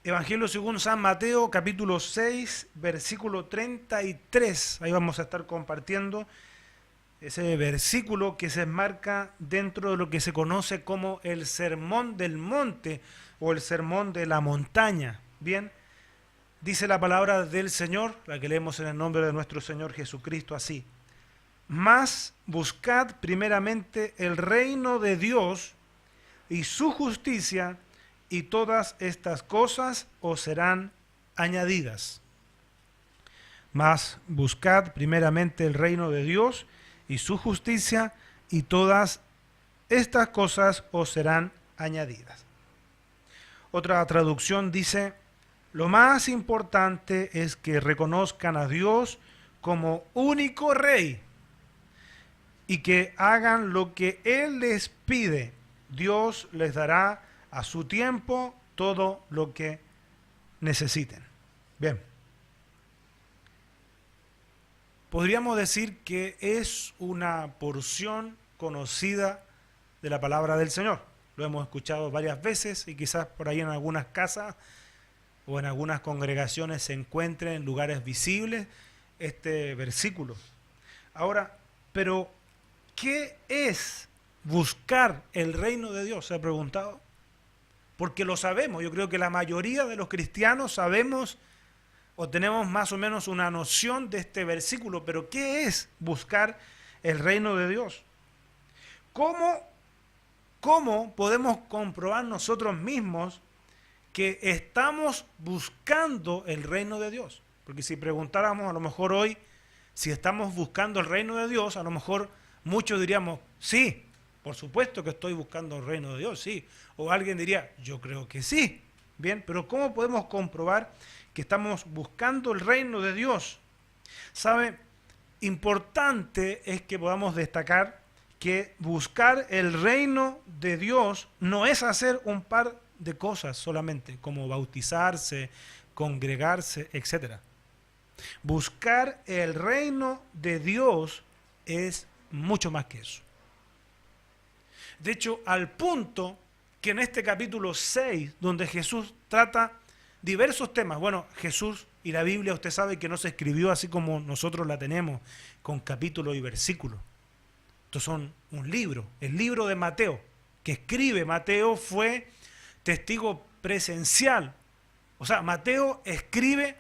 Evangelio según San Mateo, capítulo 6, versículo 33. Ahí vamos a estar compartiendo ese versículo que se enmarca dentro de lo que se conoce como el Sermón del Monte o el Sermón de la Montaña. Bien, dice la palabra del Señor, la que leemos en el nombre de nuestro Señor Jesucristo así. Mas buscad primeramente el reino de Dios y su justicia, y todas estas cosas os serán añadidas. Mas buscad primeramente el reino de Dios y su justicia, y todas estas cosas os serán añadidas. Otra traducción dice: lo más importante es que reconozcan a Dios como único Rey y que hagan lo que Él les pide. Dios les dará a su tiempo todo lo que necesiten. Bien. Podríamos decir que es una porción conocida de la palabra del Señor. Lo hemos escuchado varias veces y quizás por ahí en algunas casas o en algunas congregaciones se encuentre en lugares visibles este versículo. Ahora, pero ¿qué es buscar el reino de Dios? ¿Se ha preguntado? Porque lo sabemos, yo creo que la mayoría de los cristianos sabemos o tenemos más o menos una noción de este versículo, pero ¿qué es buscar el reino de Dios? ¿Cómo podemos comprobar nosotros mismos que estamos buscando el reino de Dios? Porque si preguntáramos a lo mejor hoy si estamos buscando el reino de Dios, a lo mejor muchos diríamos, sí, por supuesto que estoy buscando el reino de Dios, sí. O alguien diría, yo creo que sí. Bien, pero ¿cómo podemos comprobar que estamos buscando el reino de Dios? ¿Sabe? Importante es que podamos destacar que buscar el reino de Dios no es hacer un par de cosas solamente, como bautizarse, congregarse, etc. Buscar el reino de Dios es mucho más que eso. De hecho, al punto que en este capítulo 6, donde Jesús trata diversos temas, bueno, Jesús y la Biblia, usted sabe que no se escribió así como nosotros la tenemos, con capítulos y versículos. Estos son un libro, el libro de Mateo, que escribe. Mateo fue testigo presencial. O sea, Mateo escribe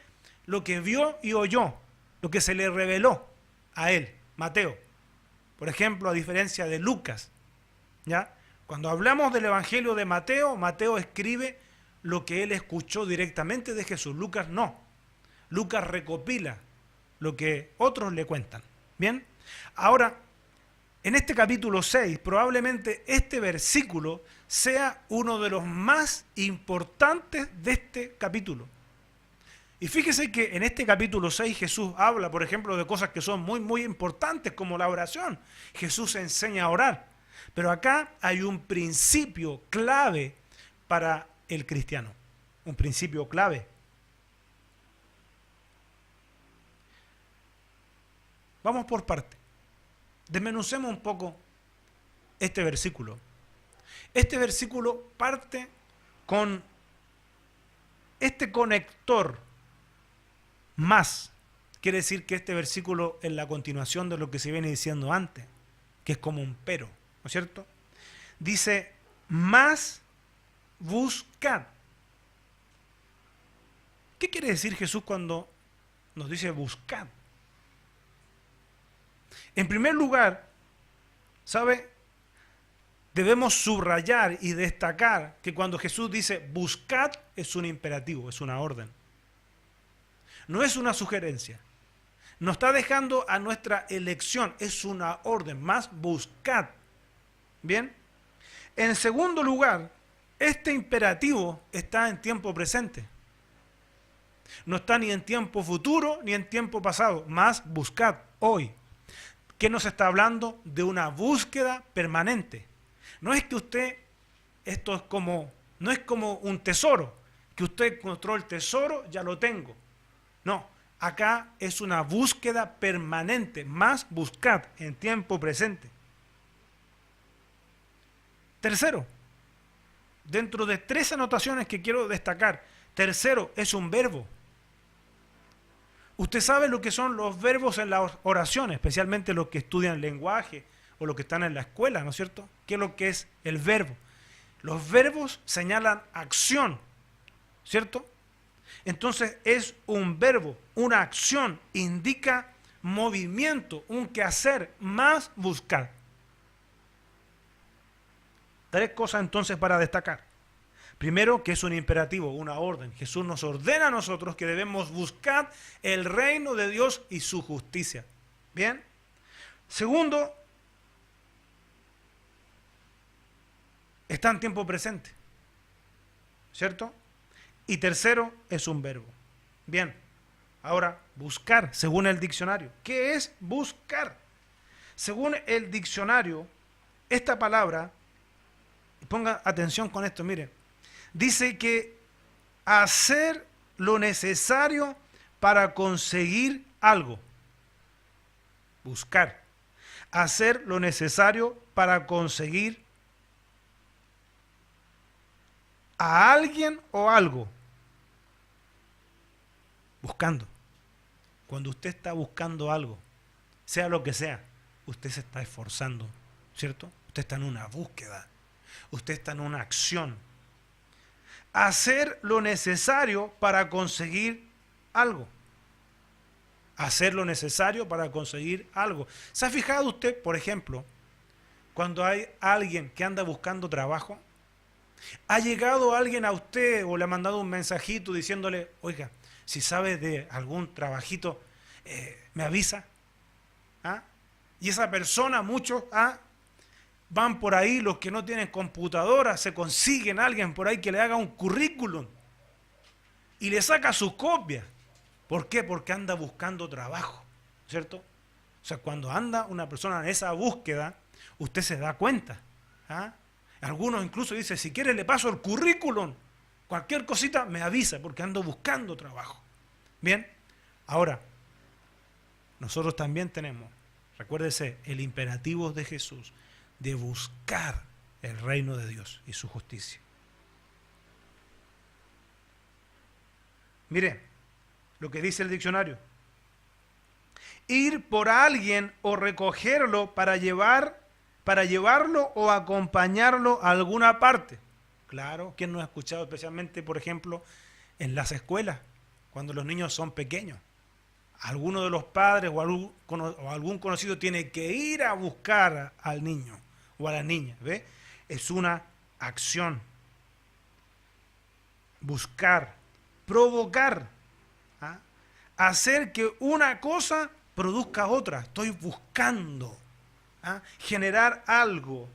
lo que vio y oyó, lo que se le reveló a él, Mateo. Por ejemplo, a diferencia de Lucas, ¿ya? Cuando hablamos del Evangelio de Mateo, Mateo escribe lo que él escuchó directamente de Jesús. Lucas no. Lucas recopila lo que otros le cuentan. ¿Bien? Ahora, en este capítulo 6, probablemente este versículo sea uno de los más importantes de este capítulo. Y fíjese que en este capítulo 6 Jesús habla, por ejemplo, de cosas que son muy, muy importantes, como la oración. Jesús enseña a orar. Pero acá hay un principio clave para el cristiano. Un principio clave. Vamos por partes. Desmenucemos un poco este versículo. Este versículo parte con este conector más. Quiere decir que este versículo es la continuación de lo que se viene diciendo antes, que es como un pero, ¿no es cierto? Dice, más buscad. ¿Qué quiere decir Jesús cuando nos dice buscad? En primer lugar, ¿sabe? Debemos subrayar y destacar que cuando Jesús dice buscad es un imperativo, es una orden. No es una sugerencia. Nos está dejando a nuestra elección, es una orden, más buscad. ¿Bien? En segundo lugar, este imperativo está en tiempo presente. No está ni en tiempo futuro ni en tiempo pasado, más buscad hoy. ¿Qué nos está hablando? De una búsqueda permanente. No es que usted, no es como un tesoro, que usted encontró el tesoro, ya lo tengo. No, acá es una búsqueda permanente, más buscad en tiempo presente. Tercero, dentro de tres anotaciones que quiero destacar, Tercero, es un verbo. Usted sabe lo que son los verbos en la oración, especialmente los que estudian lenguaje o los que están en la escuela, ¿no es cierto? ¿Qué es lo que es el verbo? Los verbos señalan acción, ¿cierto? Entonces es un verbo, una acción, indica movimiento, un quehacer, más buscar. Tres cosas entonces para destacar. Primero, que es un imperativo, una orden. Jesús nos ordena a nosotros que debemos buscar el reino de Dios y su justicia. ¿Bien? Segundo, está en tiempo presente. ¿Cierto? Y tercero, es un verbo. Bien. Ahora, buscar, según el diccionario. ¿Qué es buscar? Según el diccionario, esta palabra, y ponga atención con esto, mire, dice que hacer lo necesario para conseguir algo. Buscar. Hacer lo necesario para conseguir a alguien o algo. Buscando. Cuando usted está buscando algo, sea lo que sea, usted se está esforzando, ¿cierto? Usted está en una búsqueda. Usted está en una acción. Hacer lo necesario para conseguir algo. Hacer lo necesario para conseguir algo. ¿Se ha fijado usted, por ejemplo, cuando hay alguien que anda buscando trabajo? ¿Ha llegado alguien a usted o le ha mandado un mensajito diciéndole, oiga, si sabe de algún trabajito, me avisa? ¿Ah? Y esa persona, muchos, van por ahí, los que no tienen computadora, se consiguen a alguien por ahí que le haga un currículum y le saca sus copias. ¿Por qué? Porque anda buscando trabajo, ¿cierto? O sea, cuando anda una persona en esa búsqueda, usted se da cuenta. Algunos incluso dicen, si quiere le paso el currículum, cualquier cosita me avisa porque ando buscando trabajo. Bien, ahora, nosotros también tenemos, recuérdese, el imperativo de Jesús de buscar el reino de Dios y su justicia. Mire lo que dice el diccionario. Ir por alguien o recogerlo para llevarlo o acompañarlo a alguna parte. Claro, ¿quién no ha escuchado especialmente, por ejemplo, en las escuelas, cuando los niños son pequeños? Alguno de los padres o algún conocido tiene que ir a buscar al niño o a la niña, ¿ve? Es una acción. Buscar, provocar, hacer que una cosa produzca otra. Estoy buscando, generar algo.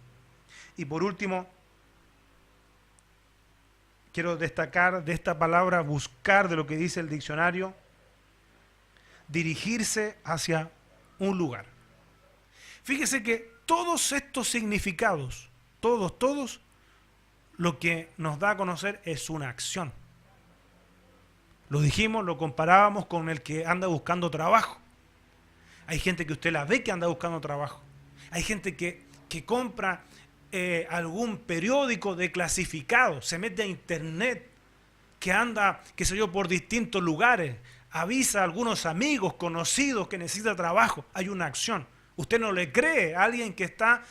Y por último, quiero destacar de esta palabra buscar, de lo que dice el diccionario, dirigirse hacia un lugar. Fíjese que todos estos significados, todos, lo que nos da a conocer es una acción. Lo dijimos, lo comparábamos con el que anda buscando trabajo. Hay gente que usted la ve que anda buscando trabajo. Hay gente que compra algún periódico de clasificado, se mete a internet, que anda, qué sé yo, por distintos lugares, avisa a algunos amigos, conocidos que necesita trabajo. Hay una acción. Usted no le cree a alguien que está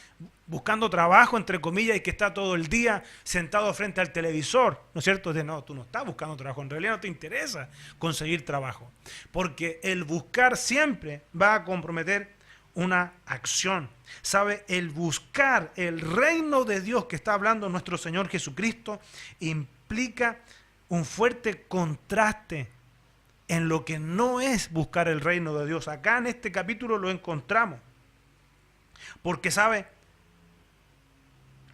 buscando trabajo, entre comillas, y que está todo el día sentado frente al televisor, ¿no es cierto? No, tú no estás buscando trabajo, en realidad no te interesa conseguir trabajo, porque el buscar siempre va a comprometer una acción. ¿Sabe? El buscar el reino de Dios que está hablando nuestro Señor Jesucristo implica un fuerte contraste en lo que no es buscar el reino de Dios. Acá en este capítulo lo encontramos. Porque, ¿sabe?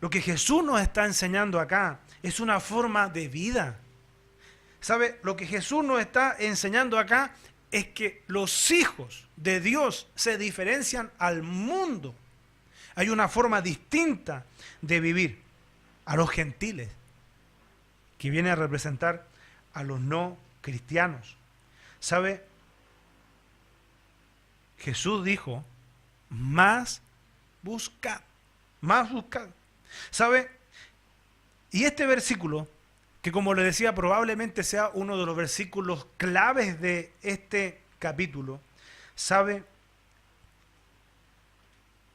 Lo que Jesús nos está enseñando acá es una forma de vida. ¿Sabe? Lo que Jesús nos está enseñando acá es que los hijos de Dios se diferencian al mundo. Hay una forma distinta de vivir a los gentiles, que viene a representar a los no cristianos. ¿Sabe? Jesús dijo, más buscad, más buscad. ¿Sabe? Y este versículo que, como le decía, probablemente sea uno de los versículos claves de este capítulo, ¿sabe?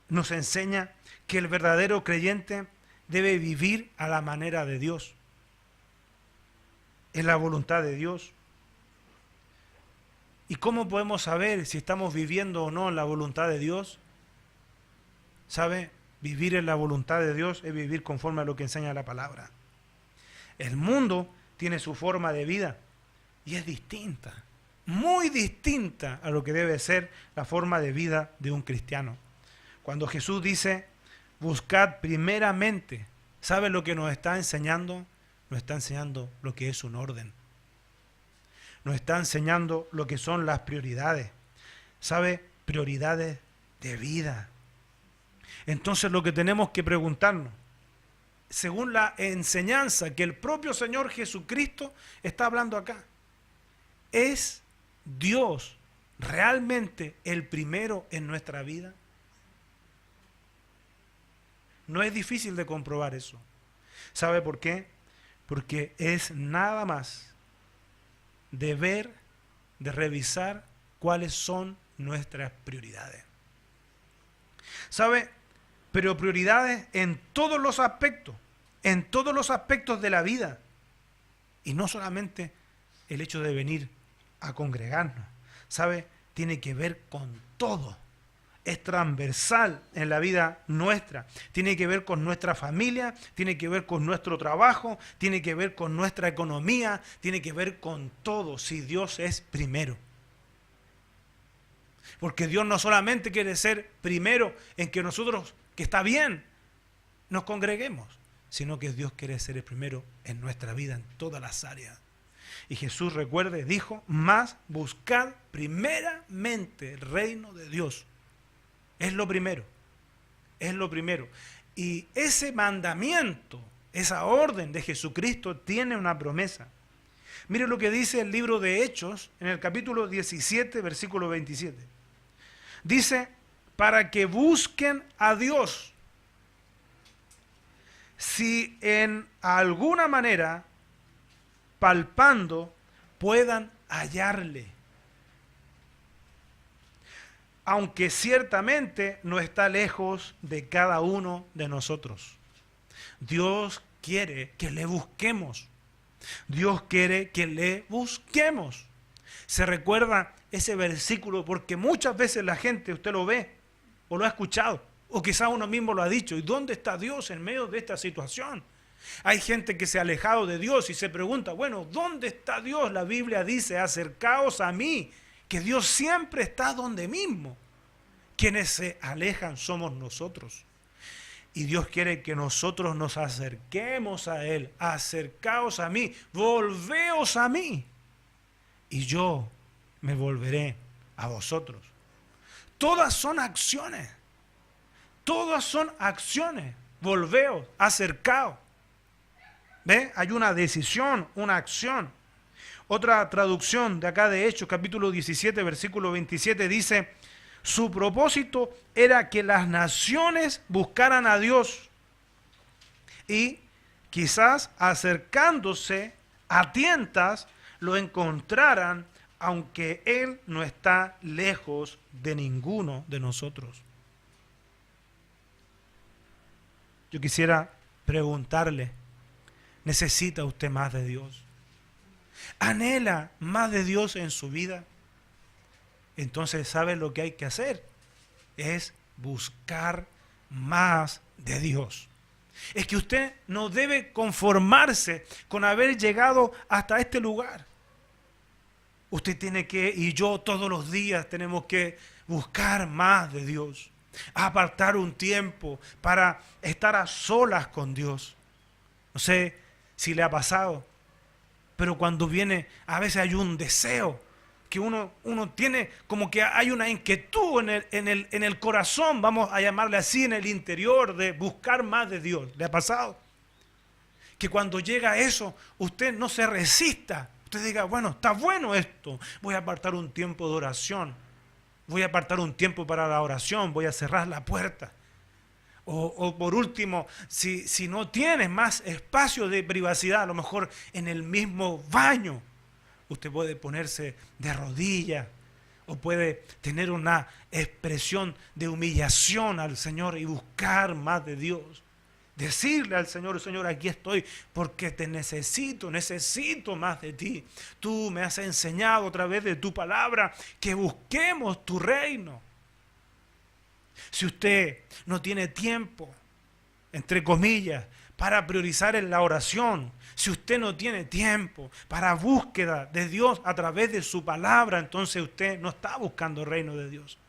Nos enseña que el verdadero creyente debe vivir a la manera de Dios, en la voluntad de Dios. ¿Y cómo podemos saber si estamos viviendo o no en la voluntad de Dios? ¿Sabe? Vivir en la voluntad de Dios es vivir conforme a lo que enseña la palabra. El mundo tiene su forma de vida y es distinta, muy distinta a lo que debe ser la forma de vida de un cristiano. Cuando Jesús dice, buscad primeramente, ¿sabe lo que nos está enseñando? Nos está enseñando lo que es un orden. Nos está enseñando lo que son las prioridades. ¿Sabe? Prioridades de vida. Entonces lo que tenemos que preguntarnos, según la enseñanza que el propio Señor Jesucristo está hablando acá, ¿es Dios realmente el primero en nuestra vida? No es difícil de comprobar eso. ¿Sabe por qué? Porque es nada más de ver, de revisar cuáles son nuestras prioridades. ¿Sabe? Pero prioridades en todos los aspectos de la vida. Y no solamente el hecho de venir a congregarnos. ¿Sabe? Tiene que ver con todo. Es transversal en la vida nuestra. Tiene que ver con nuestra familia, tiene que ver con nuestro trabajo, tiene que ver con nuestra economía, tiene que ver con todo, si Dios es primero. Porque Dios no solamente quiere ser primero en que nosotros, que está bien, nos congreguemos, sino que Dios quiere ser el primero en nuestra vida, en todas las áreas. Y Jesús, recuerde, dijo, más buscad primeramente el reino de Dios. Es lo primero, es lo primero. Y ese mandamiento, esa orden de Jesucristo tiene una promesa. Mire lo que dice el libro de Hechos, en el capítulo 17, versículo 27. Dice, para que busquen a Dios, si en alguna manera, palpando, puedan hallarle. Aunque ciertamente no está lejos de cada uno de nosotros. Dios quiere que le busquemos. Dios quiere que le busquemos. Se recuerda ese versículo porque muchas veces la gente, usted lo ve o lo ha escuchado, o quizás uno mismo lo ha dicho. ¿Y dónde está Dios en medio de esta situación? Hay gente que se ha alejado de Dios y se pregunta, bueno, ¿dónde está Dios? La Biblia dice, acercaos a mí, que Dios siempre está donde mismo. Quienes se alejan somos nosotros. Y Dios quiere que nosotros nos acerquemos a Él. Acercaos a mí, volveos a mí. Y yo me volveré a vosotros. Todas son acciones. Todas son acciones. Volveos, acercaos. ¿Ve? Hay una decisión, una acción. Otra traducción de acá de Hechos, capítulo 17, versículo 27, dice, su propósito era que las naciones buscaran a Dios y quizás acercándose a tientas lo encontraran, aunque Él no está lejos de ninguno de nosotros. Yo quisiera preguntarle, ¿necesita usted más de Dios? ¿Anhela más de Dios en su vida? Entonces, ¿sabe lo que hay que hacer? Es buscar más de Dios. Es que usted no debe conformarse con haber llegado hasta este lugar. Usted tiene que, y yo todos los días tenemos que buscar más de Dios. Apartar un tiempo para estar a solas con Dios. No sé si le ha pasado, pero cuando viene, a veces hay un deseo que uno tiene, como que hay una inquietud en el corazón, vamos a llamarle así, en el interior, de buscar más de Dios. ¿Le ha pasado? Que cuando llega eso, usted no se resista. Usted diga, bueno, está bueno esto, voy a apartar un tiempo de oración, voy a apartar un tiempo para la oración, voy a cerrar la puerta, O por último, si no tienes más espacio de privacidad, a lo mejor en el mismo baño, usted puede ponerse de rodillas o puede tener una expresión de humillación al Señor y buscar más de Dios. Decirle al Señor, Señor, aquí estoy porque te necesito más de ti. Tú me has enseñado a través de tu palabra que busquemos tu reino. Si usted no tiene tiempo, entre comillas, para priorizar en la oración, si usted no tiene tiempo para búsqueda de Dios a través de su palabra, entonces usted no está buscando el reino de Dios.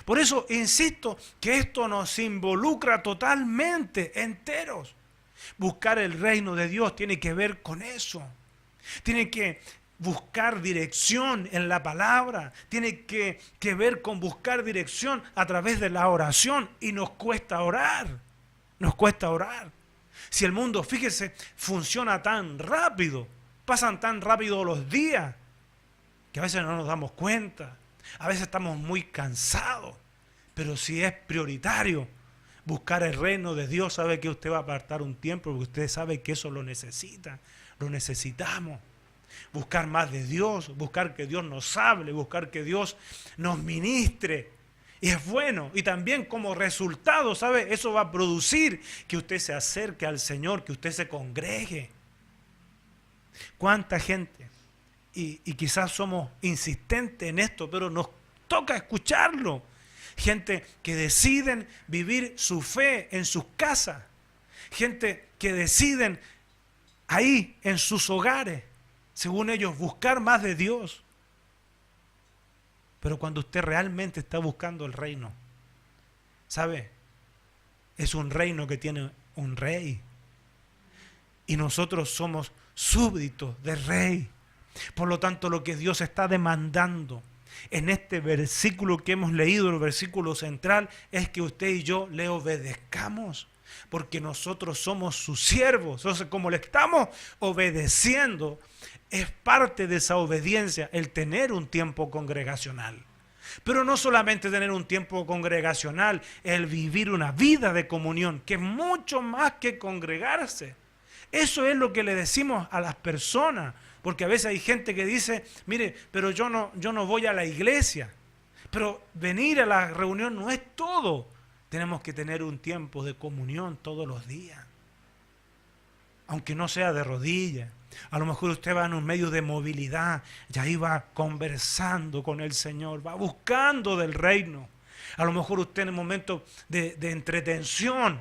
Por eso insisto que esto nos involucra totalmente, enteros. Buscar el reino de Dios tiene que ver con eso. Tiene que buscar dirección en la palabra. Tiene que ver con buscar dirección a través de la oración. Y nos cuesta orar. Nos cuesta orar. Si el mundo, fíjese, funciona tan rápido, pasan tan rápido los días, que a veces no nos damos cuenta. A veces estamos muy cansados, pero si es prioritario buscar el reino de Dios, sabe que usted va a apartar un tiempo, porque usted sabe que eso lo necesita, lo necesitamos. Buscar más de Dios, buscar que Dios nos hable, buscar que Dios nos ministre. Y es bueno, y también como resultado, ¿sabe? Eso va a producir que usted se acerque al Señor, que usted se congregue. ¿Cuánta gente? Y quizás somos insistentes en esto, pero nos toca escucharlo. Gente que deciden vivir su fe en sus casas. Gente que deciden ahí en sus hogares, según ellos, buscar más de Dios. Pero cuando usted realmente está buscando el reino, ¿sabe? Es un reino que tiene un rey. Y nosotros somos súbditos del rey. Por lo tanto, lo que Dios está demandando en este versículo que hemos leído, el versículo central, es que usted y yo le obedezcamos, porque nosotros somos sus siervos. Entonces, como le estamos obedeciendo, es parte de esa obediencia el tener un tiempo congregacional. Pero no solamente tener un tiempo congregacional, el vivir una vida de comunión, que es mucho más que congregarse. Eso es lo que le decimos a las personas. Porque a veces hay gente que dice, mire, pero yo no voy a la iglesia. Pero venir a la reunión no es todo. Tenemos que tener un tiempo de comunión todos los días. Aunque no sea de rodillas. A lo mejor usted va en un medio de movilidad y ahí va conversando con el Señor, va buscando del reino. A lo mejor usted en un momento de entretención,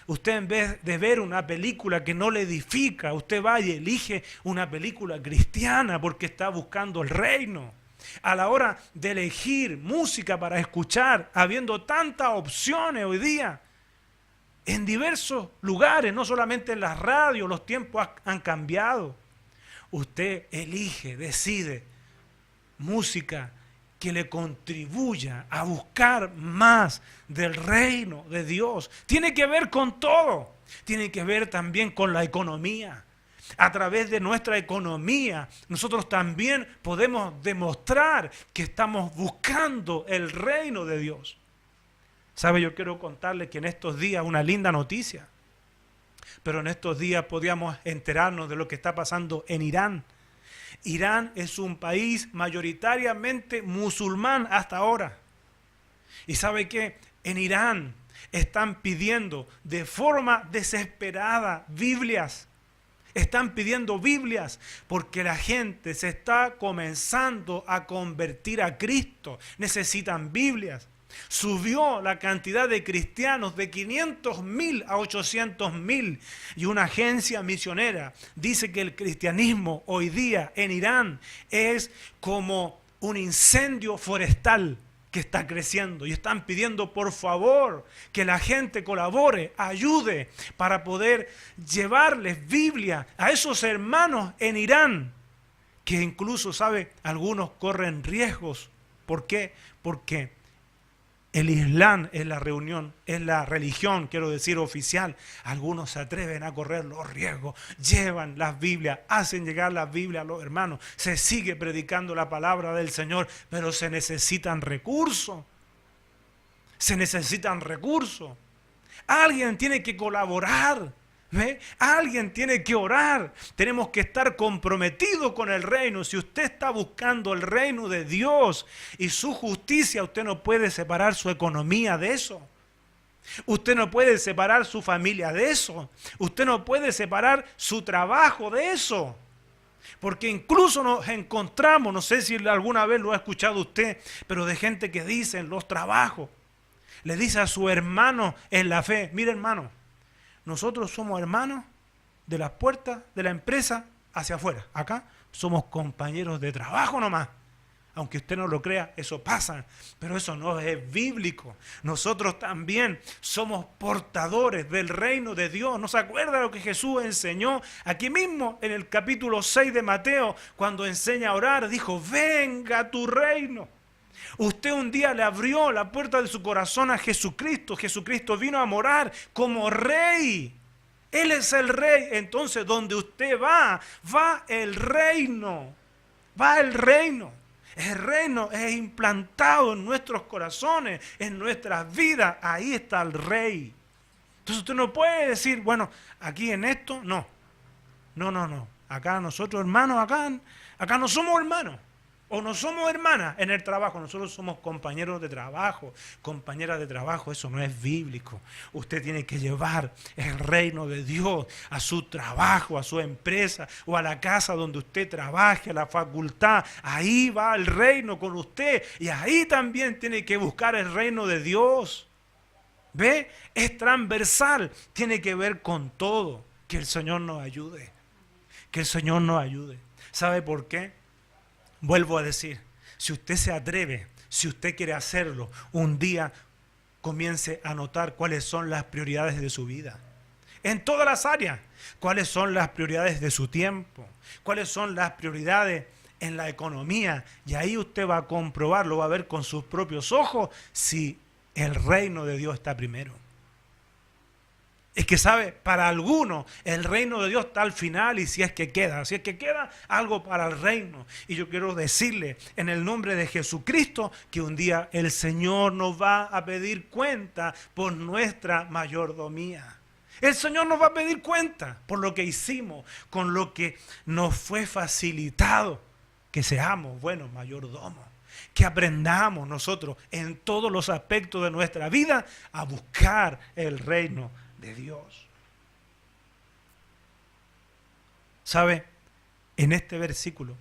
usted en vez de ver una película que no le edifica, usted va y elige una película cristiana porque está buscando el reino. A la hora de elegir música para escuchar, habiendo tantas opciones hoy día, en diversos lugares, no solamente en las radios, los tiempos han cambiado. Usted elige, decide música que le contribuya a buscar más del reino de Dios. Tiene que ver con todo. Tiene que ver también con la economía. A través de nuestra economía, nosotros también podemos demostrar que estamos buscando el reino de Dios. ¿Sabe? Yo quiero contarle que en estos días, una linda noticia, pero en estos días podíamos enterarnos de lo que está pasando en Irán. Irán es un país mayoritariamente musulmán hasta ahora. ¿Y sabe qué? En Irán están pidiendo de forma desesperada Biblias. Están pidiendo Biblias porque la gente se está comenzando a convertir a Cristo. Necesitan Biblias. Subió la cantidad de cristianos de 500.000 a 800.000 y una agencia misionera dice que el cristianismo hoy día en Irán es como un incendio forestal que está creciendo y están pidiendo por favor que la gente colabore, ayude para poder llevarles Biblia a esos hermanos en Irán que incluso, ¿sabe? Algunos corren riesgos. ¿Por qué? Porque el Islam es la religión, quiero decir, oficial. Algunos se atreven a correr los riesgos, llevan las Biblias, hacen llegar las Biblias a los hermanos. Se sigue predicando la palabra del Señor, pero se necesitan recursos. Se necesitan recursos. Alguien tiene que colaborar. ¿Ve? Alguien tiene que orar. Tenemos que estar comprometidos con el reino. Si usted está buscando el reino de Dios y su justicia, usted no puede separar su economía de eso. Usted no puede separar su familia de eso. Usted no puede separar su trabajo de eso. Porque incluso nos encontramos, no sé si alguna vez lo ha escuchado usted, pero de gente que dice en los trabajos, le dice a su hermano en la fe: mire, hermano, nosotros somos hermanos de las puertas de la empresa hacia afuera. Acá somos compañeros de trabajo nomás. Aunque usted no lo crea, eso pasa, pero eso no es bíblico. Nosotros también somos portadores del reino de Dios. ¿No se acuerda lo que Jesús enseñó aquí mismo en el capítulo 6 de Mateo? Cuando enseña a orar, dijo: venga tu reino. Usted un día le abrió la puerta de su corazón a Jesucristo. Jesucristo vino a morar como rey. Él es el rey. Entonces, donde usted va, va el reino. Va el reino. El reino es implantado en nuestros corazones, en nuestras vidas. Ahí está el rey. Entonces usted no puede decir, bueno, aquí en esto, no. No. Acá nosotros, hermanos, acá no somos hermanos. O no somos hermanas en el trabajo, nosotros somos compañeros de trabajo, compañeras de trabajo. Eso no es bíblico. Usted tiene que llevar el reino de Dios a su trabajo, a su empresa o a la casa donde usted trabaje, a la facultad. Ahí va el reino con usted y ahí también tiene que buscar el reino de Dios. ¿Ve? Es transversal, tiene que ver con todo. Que el Señor nos ayude, que el Señor nos ayude. ¿Sabe por qué? Vuelvo a decir, si usted se atreve, si usted quiere hacerlo, un día comience a notar cuáles son las prioridades de su vida. En todas las áreas, cuáles son las prioridades de su tiempo, cuáles son las prioridades en la economía. Y ahí usted va a comprobarlo, va a ver con sus propios ojos si el reino de Dios está primero. Es que, ¿sabe? Para algunos el reino de Dios está al final y si es que queda algo para el reino. Y yo quiero decirle en el nombre de Jesucristo que un día el Señor nos va a pedir cuenta por nuestra mayordomía. El Señor nos va a pedir cuenta por lo que hicimos, con lo que nos fue facilitado, que seamos buenos mayordomos. Que aprendamos nosotros en todos los aspectos de nuestra vida a buscar el reino de Dios. ¿Sabe? En este versículo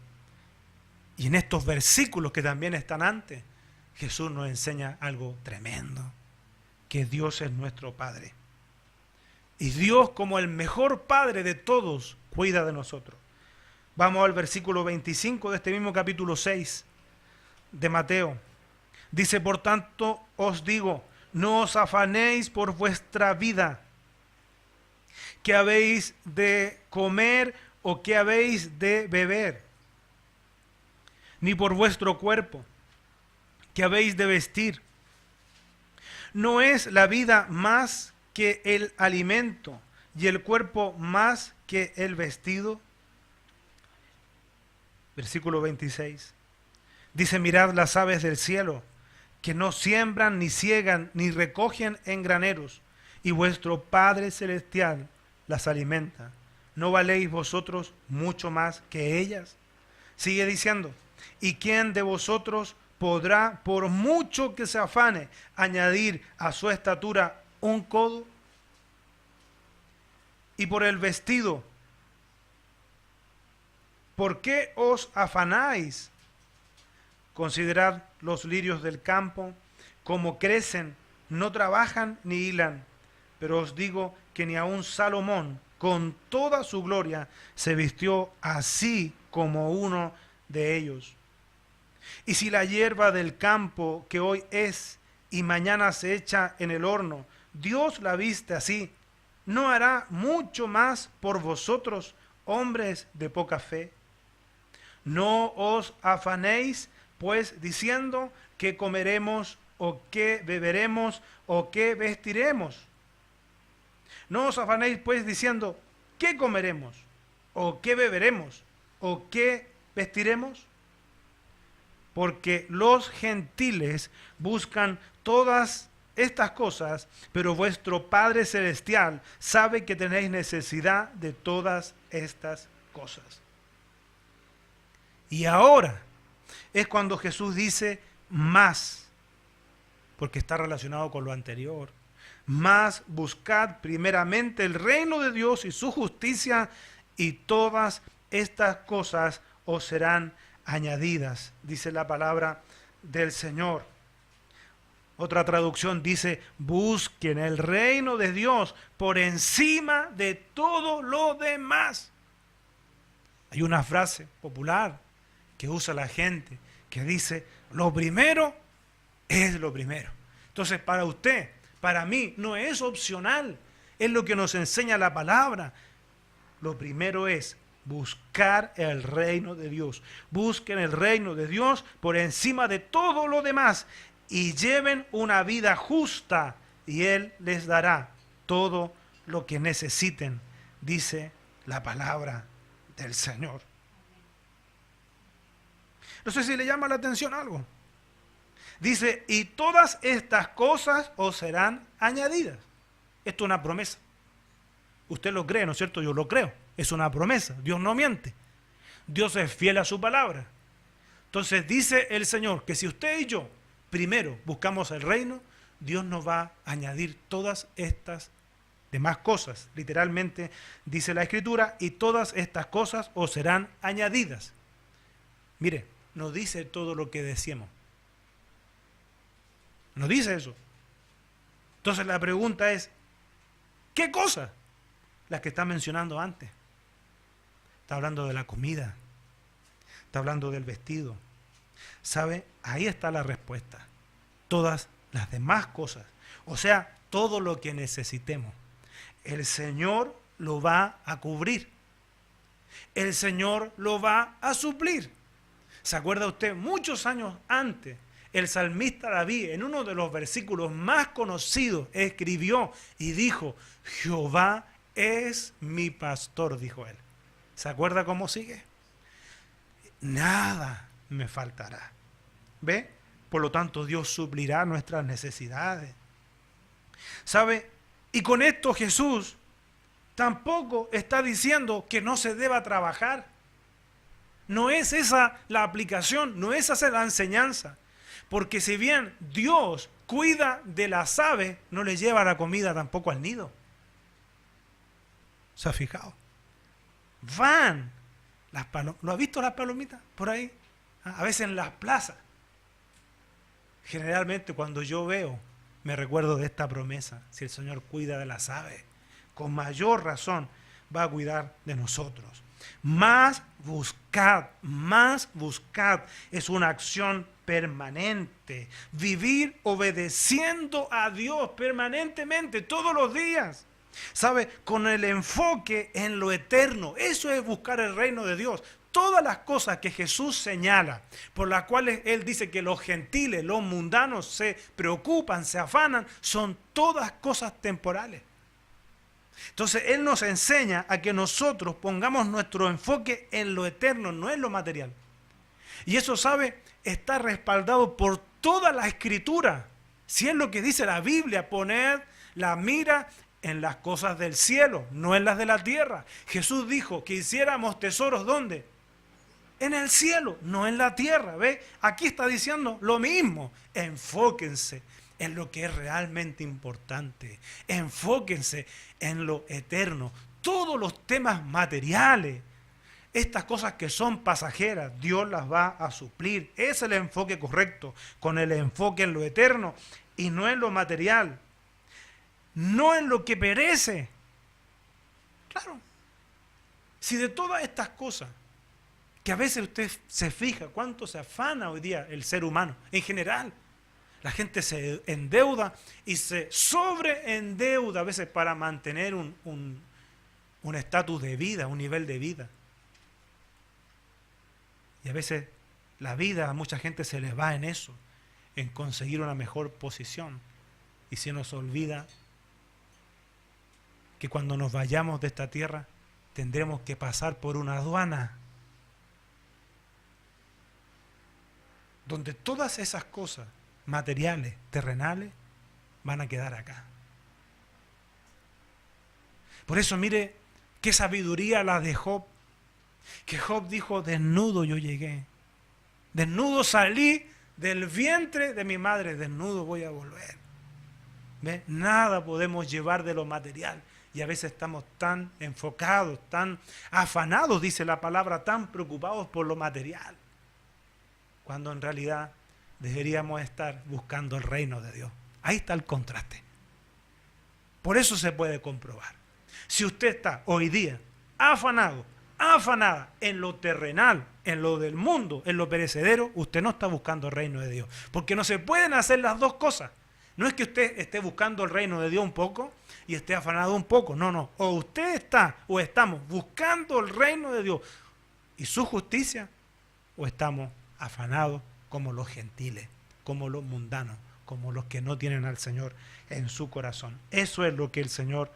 y en estos versículos que también están antes, Jesús nos enseña algo tremendo, que Dios es nuestro Padre. Y Dios, como el mejor Padre de todos, cuida de nosotros. Vamos al versículo 25 de este mismo capítulo 6 de Mateo. Dice: por tanto os digo, no os afanéis por vuestra vida, qué habéis de comer o qué habéis de beber, ni por vuestro cuerpo, qué habéis de vestir. ¿No es la vida más que el alimento y el cuerpo más que el vestido? Versículo 26. Dice: mirad las aves del cielo, que no siembran, ni ciegan, ni recogen en graneros, y vuestro Padre Celestial las alimenta. ¿No valéis vosotros mucho más que ellas? Sigue diciendo: ¿y quién de vosotros podrá, por mucho que se afane, añadir a su estatura un codo? Y por el vestido, ¿por qué os afanáis? Considerad los lirios del campo, como crecen, no trabajan ni hilan. Pero os digo que ni aun Salomón, con toda su gloria, se vistió así como uno de ellos. Y si la hierba del campo, que hoy es y mañana se echa en el horno, Dios la viste así, ¿no hará mucho más por vosotros, hombres de poca fe? No os afanéis, pues, diciendo qué comeremos, o qué beberemos, o qué vestiremos. No os afanéis, pues, diciendo qué comeremos, o qué beberemos, o qué vestiremos. Porque los gentiles buscan todas estas cosas, pero vuestro Padre Celestial sabe que tenéis necesidad de todas estas cosas. Y ahora es cuando Jesús dice más, porque está relacionado con lo anterior. Más buscad primeramente el reino de Dios y su justicia, y todas estas cosas os serán añadidas, dice la palabra del Señor. Otra traducción dice, busquen el reino de Dios por encima de todo lo demás. Hay una frase popular que usa la gente que dice, lo primero es lo primero. Entonces, para usted, para mí, no es opcional, es lo que nos enseña la palabra. Lo primero es buscar el reino de Dios. Busquen el reino de Dios por encima de todo lo demás y lleven una vida justa y Él les dará todo lo que necesiten, dice la palabra del Señor. No sé si le llama la atención algo. Dice, y todas estas cosas os serán añadidas. Esto es una promesa. Usted lo cree, ¿no es cierto? Yo lo creo. Es una promesa. Dios no miente. Dios es fiel a su palabra. Entonces dice el Señor que si usted y yo primero buscamos el reino, Dios nos va a añadir todas estas demás cosas. Literalmente dice la Escritura, y todas estas cosas os serán añadidas. Mire, no dice todo lo que deseemos. No dice eso. Entonces la pregunta es, ¿qué cosas? Las que está mencionando antes. Está hablando de la comida. Está hablando del vestido. ¿Sabe? Ahí está la respuesta. Todas las demás cosas. O sea, todo lo que necesitemos. El Señor lo va a cubrir. El Señor lo va a suplir. ¿Se acuerda usted? Muchos años antes, el salmista David, en uno de los versículos más conocidos, escribió y dijo, Jehová es mi pastor, dijo él. ¿Se acuerda cómo sigue? Nada me faltará. ¿Ve? Por lo tanto, Dios suplirá nuestras necesidades. ¿Sabe? Y con esto Jesús tampoco está diciendo que no se deba trabajar. No es esa la aplicación, no es esa la enseñanza. Porque si bien Dios cuida de las aves, no le lleva la comida tampoco al nido. ¿Se ha fijado? Van las palomitas. ¿Lo ha visto las palomitas por ahí? A veces en las plazas. Generalmente cuando yo veo, me recuerdo de esta promesa. Si el Señor cuida de las aves, con mayor razón va a cuidar de nosotros. Más buscad es una acción permanente. Vivir obedeciendo a Dios permanentemente, todos los días. ¿Sabe? Con el enfoque en lo eterno. Eso es buscar el reino de Dios. Todas las cosas que Jesús señala, por las cuales Él dice que los gentiles, los mundanos se preocupan, se afanan, son todas cosas temporales. Entonces Él nos enseña a que nosotros pongamos nuestro enfoque en lo eterno, no en lo material. Y eso, ¿sabe? Está respaldado por toda la Escritura. Si es lo que dice la Biblia, poner la mira en las cosas del cielo, no en las de la tierra. Jesús dijo que hiciéramos tesoros, ¿dónde? En el cielo, no en la tierra. ¿Ve? Aquí está diciendo lo mismo. Enfóquense en lo que es realmente importante. Enfóquense en lo eterno. Todos los temas materiales, estas cosas que son pasajeras, Dios las va a suplir. Es el enfoque correcto, con el enfoque en lo eterno y no en lo material. No en lo que perece. Claro. Si de todas estas cosas, que a veces usted se fija cuánto se afana hoy día el ser humano, en general, la gente se endeuda y se sobreendeuda a veces para mantener un estatus de vida, un nivel de vida. Y a veces la vida a mucha gente se les va en eso, en conseguir una mejor posición. Y se nos olvida que cuando nos vayamos de esta tierra tendremos que pasar por una aduana donde todas esas cosas materiales, terrenales, van a quedar acá. Por eso mire qué sabiduría la de Job. Que Job dijo, desnudo yo llegué. Desnudo salí del vientre de mi madre, desnudo voy a volver. ¿Ve? Nada podemos llevar de lo material. Y a veces estamos tan enfocados, tan afanados, dice la palabra, tan preocupados por lo material. Cuando en realidad deberíamos estar buscando el reino de Dios. Ahí está el contraste. Por eso se puede comprobar. Si usted está hoy día afanado, afanada en lo terrenal, en lo del mundo, en lo perecedero, usted no está buscando el reino de Dios. Porque no se pueden hacer las dos cosas. No es que usted esté buscando el reino de Dios un poco y esté afanado un poco. No, no. O usted está o estamos buscando el reino de Dios y su justicia, o estamos afanados como los gentiles, como los mundanos, como los que no tienen al Señor en su corazón. Eso es lo que el Señor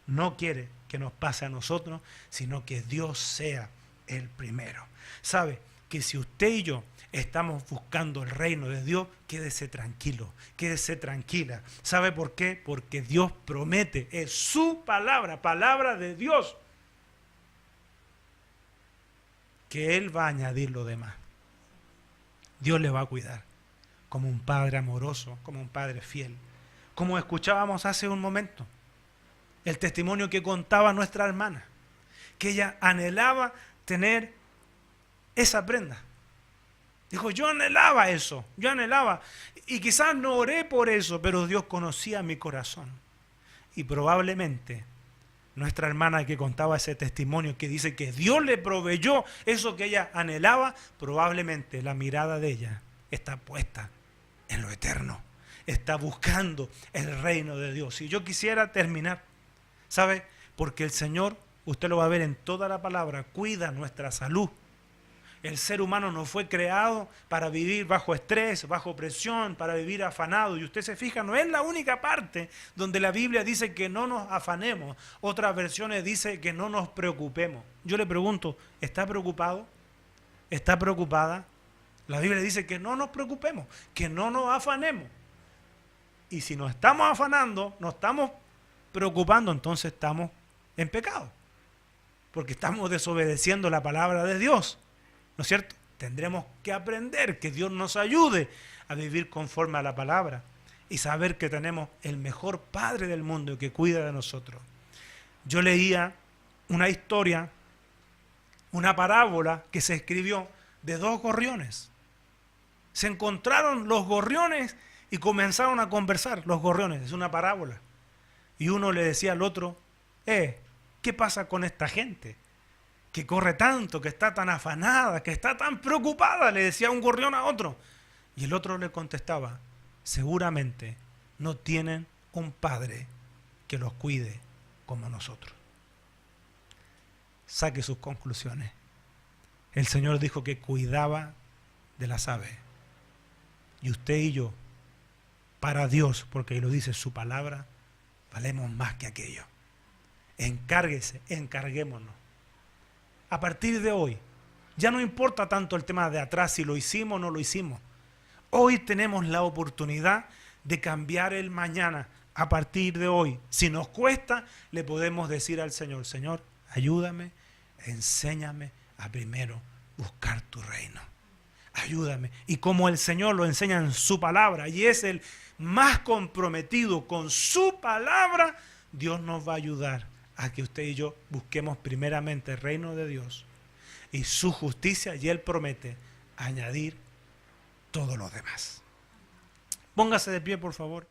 no quiere que nos pase a nosotros, sino que Dios sea el primero. ¿Sabe? Que si usted y yo estamos buscando el reino de Dios, quédese tranquilo, quédese tranquila. ¿Sabe por qué? Porque Dios promete, es su palabra, palabra de Dios, que Él va a añadir lo demás. Dios le va a cuidar, como un padre amoroso, como un padre fiel. Como escuchábamos hace un momento, el testimonio que contaba nuestra hermana, que ella anhelaba tener esa prenda. Dijo, yo anhelaba eso, yo anhelaba. Y quizás no oré por eso, pero Dios conocía mi corazón. Y probablemente nuestra hermana que contaba ese testimonio, que dice que Dios le proveyó eso que ella anhelaba, probablemente la mirada de ella está puesta en lo eterno. Está buscando el reino de Dios. Y yo quisiera terminar, ¿sabe? Porque el Señor, usted lo va a ver en toda la palabra, cuida nuestra salud. El ser humano no fue creado para vivir bajo estrés, bajo presión, para vivir afanado. Y usted se fija, no es la única parte donde la Biblia dice que no nos afanemos. Otras versiones dicen que no nos preocupemos. Yo le pregunto, ¿está preocupado? ¿Está preocupada? La Biblia dice que no nos preocupemos, que no nos afanemos. Y si nos estamos afanando, nos estamos preocupando, entonces estamos en pecado. Porque estamos desobedeciendo la palabra de Dios. ¿No es cierto? Tendremos que aprender, que Dios nos ayude a vivir conforme a la palabra y saber que tenemos el mejor Padre del mundo que cuida de nosotros. Yo leía una historia, una parábola que se escribió de dos gorriones. Se encontraron los gorriones y comenzaron a conversar. Los gorriones, es una parábola. Y uno le decía al otro, ¿qué pasa con esta gente? Que corre tanto, que está tan afanada, que está tan preocupada, le decía un gorrión a otro. Y el otro le contestaba, seguramente no tienen un padre que los cuide como nosotros. Saque sus conclusiones. El Señor dijo que cuidaba de las aves. Y usted y yo, para Dios, porque lo dice su palabra, valemos más que aquello. Encárguese, encarguémonos. A partir de hoy, ya no importa tanto el tema de atrás, si lo hicimos o no lo hicimos. Hoy tenemos la oportunidad de cambiar el mañana. A partir de hoy, si nos cuesta, le podemos decir al Señor, Señor, ayúdame, enséñame a primero buscar tu reino. Ayúdame. Y como el Señor lo enseña en su palabra y es el más comprometido con su palabra, Dios nos va a ayudar a que usted y yo busquemos primeramente el reino de Dios y su justicia, y Él promete añadir todo lo demás. Póngase de pie, por favor.